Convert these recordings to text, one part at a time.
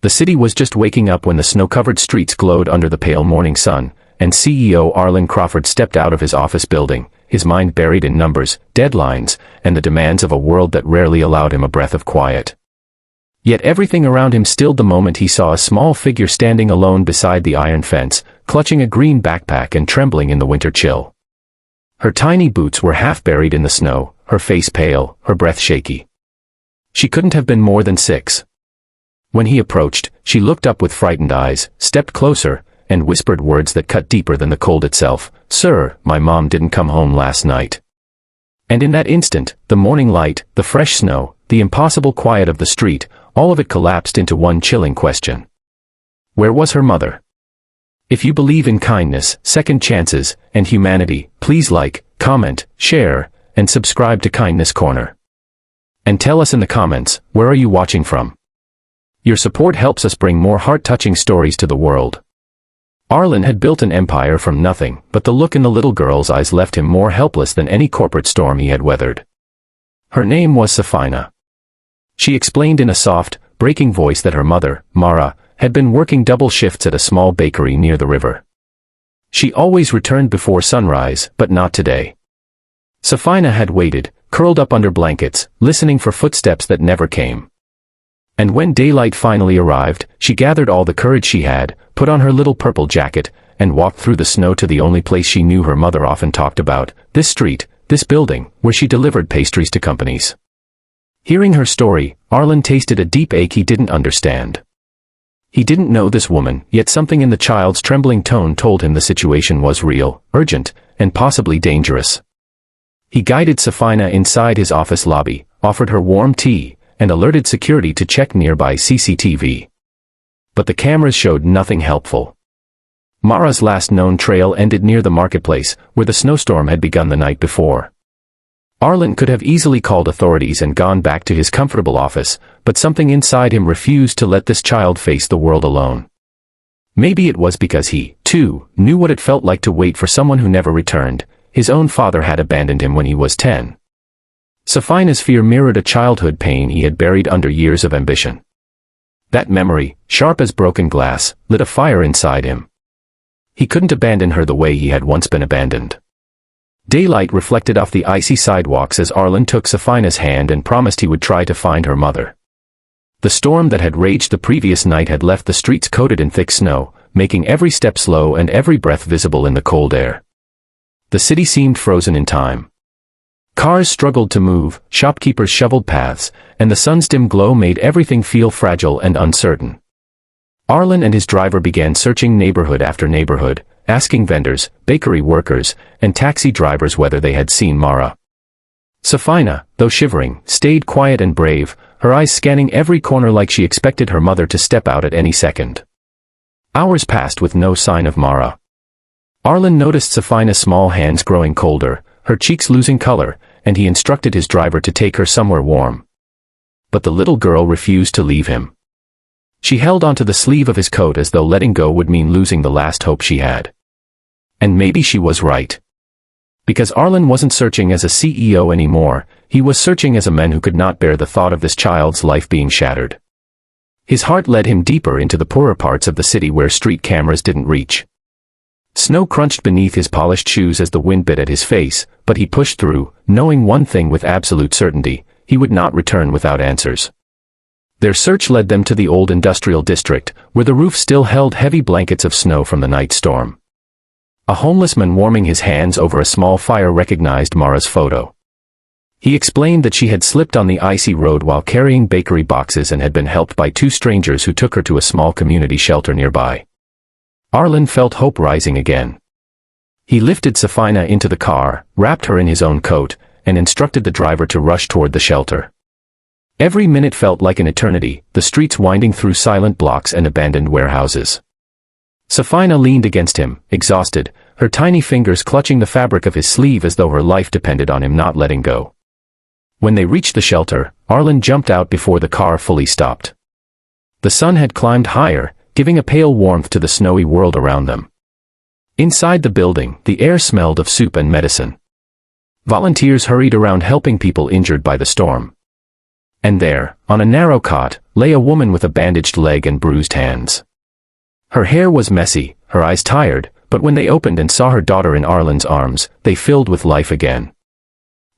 The city was just waking up when the snow-covered streets glowed under the pale morning sun, and CEO Arlen Crawford stepped out of his office building, his mind buried in numbers, deadlines, and the demands of a world that rarely allowed him a breath of quiet. Yet everything around him stilled the moment he saw a small figure standing alone beside the iron fence, clutching a green backpack and trembling in the winter chill. Her tiny boots were half buried in the snow, her face pale, her breath shaky. She couldn't have been more than 6. When he approached, she looked up with frightened eyes, stepped closer, and whispered words that cut deeper than the cold itself. "Sir, my mom didn't come home last night." And in that instant, the morning light, the fresh snow, the impossible quiet of the street, all of it collapsed into one chilling question. Where was her mother? If you believe in kindness, second chances, and humanity, please like, comment, share, and subscribe to Kindness Corner. And tell us in the comments, where are you watching from? Your support helps us bring more heart-touching stories to the world. Arlen had built an empire from nothing, but the look in the little girl's eyes left him more helpless than any corporate storm he had weathered. Her name was Safina. She explained in a soft, breaking voice that her mother, Mara, had been working double shifts at a small bakery near the river. She always returned before sunrise, but not today. Safina had waited, curled up under blankets, listening for footsteps that never came. And when daylight finally arrived, she gathered all the courage she had, put on her little purple jacket, and walked through the snow to the only place she knew her mother often talked about, this street, this building, where she delivered pastries to companies. Hearing her story, Arlen tasted a deep ache he didn't understand. He didn't know this woman, yet something in the child's trembling tone told him the situation was real, urgent, and possibly dangerous. He guided Safina inside his office lobby, offered her warm tea, and alerted security to check nearby CCTV. But the cameras showed nothing helpful. Mara's last known trail ended near the marketplace, where the snowstorm had begun the night before. Arlen could have easily called authorities and gone back to his comfortable office, but something inside him refused to let this child face the world alone. Maybe it was because he, too, knew what it felt like to wait for someone who never returned. His own father had abandoned him when he was 10. Safina's fear mirrored a childhood pain he had buried under years of ambition. That memory, sharp as broken glass, lit a fire inside him. He couldn't abandon her the way he had once been abandoned. Daylight reflected off the icy sidewalks as Arlen took Safina's hand and promised he would try to find her mother. The storm that had raged the previous night had left the streets coated in thick snow, making every step slow and every breath visible in the cold air. The city seemed frozen in time. Cars struggled to move, shopkeepers shoveled paths, and the sun's dim glow made everything feel fragile and uncertain. Arlen and his driver began searching neighborhood after neighborhood, asking vendors, bakery workers, and taxi drivers whether they had seen Mara. Safina, though shivering, stayed quiet and brave, her eyes scanning every corner like she expected her mother to step out at any second. Hours passed with no sign of Mara. Arlen noticed Safina's small hands growing colder, her cheeks losing color, and he instructed his driver to take her somewhere warm. But the little girl refused to leave him. She held onto the sleeve of his coat as though letting go would mean losing the last hope she had. And maybe she was right. Because Arlen wasn't searching as a CEO anymore, he was searching as a man who could not bear the thought of this child's life being shattered. His heart led him deeper into the poorer parts of the city where street cameras didn't reach. Snow crunched beneath his polished shoes as the wind bit at his face, but he pushed through, knowing one thing with absolute certainty: he would not return without answers. Their search led them to the old industrial district, where the roof still held heavy blankets of snow from the night storm. A homeless man warming his hands over a small fire recognized Mara's photo. He explained that she had slipped on the icy road while carrying bakery boxes and had been helped by 2 strangers who took her to a small community shelter nearby. Arlen felt hope rising again. He lifted Safina into the car, wrapped her in his own coat, and instructed the driver to rush toward the shelter. Every minute felt like an eternity, the streets winding through silent blocks and abandoned warehouses. Safina leaned against him, exhausted, her tiny fingers clutching the fabric of his sleeve as though her life depended on him not letting go. When they reached the shelter, Arlen jumped out before the car fully stopped. The sun had climbed higher, giving a pale warmth to the snowy world around them. Inside the building, the air smelled of soup and medicine. Volunteers hurried around helping people injured by the storm. And there, on a narrow cot, lay a woman with a bandaged leg and bruised hands. Her hair was messy, her eyes tired, but when they opened and saw her daughter in Arlen's arms, they filled with life again.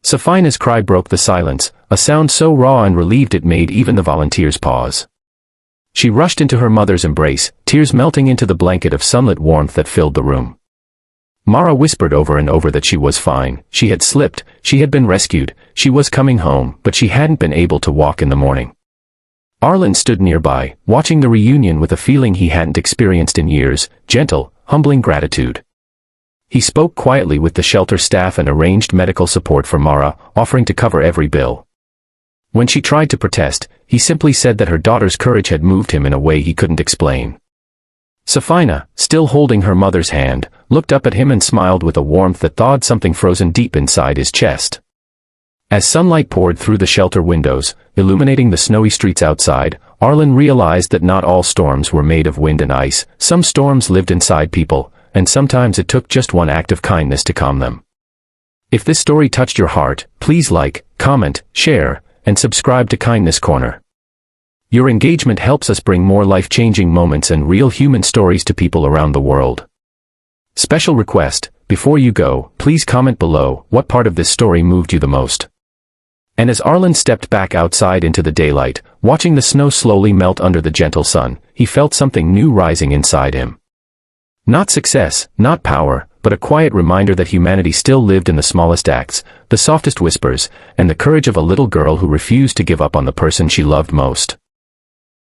Safina's cry broke the silence, a sound so raw and relieved it made even the volunteers pause. She rushed into her mother's embrace, tears melting into the blanket of sunlit warmth that filled the room. Mara whispered over and over that she was fine, she had slipped, she had been rescued, she was coming home, but she hadn't been able to walk in the morning. Arlen stood nearby, watching the reunion with a feeling he hadn't experienced in years, gentle, humbling gratitude. He spoke quietly with the shelter staff and arranged medical support for Mara, offering to cover every bill. When she tried to protest, he simply said that her daughter's courage had moved him in a way he couldn't explain. Safina, still holding her mother's hand, looked up at him and smiled with a warmth that thawed something frozen deep inside his chest. As sunlight poured through the shelter windows, illuminating the snowy streets outside, Arlen realized that not all storms were made of wind and ice. Some storms lived inside people, and sometimes it took just one act of kindness to calm them. If this story touched your heart, please like, comment, share, and subscribe to Kindness Corner. Your engagement helps us bring more life-changing moments and real human stories to people around the world. Special request, before you go, please comment below what part of this story moved you the most. And as Arlen stepped back outside into the daylight, watching the snow slowly melt under the gentle sun, he felt something new rising inside him. Not success, not power, but a quiet reminder that humanity still lived in the smallest acts, the softest whispers, and the courage of a little girl who refused to give up on the person she loved most.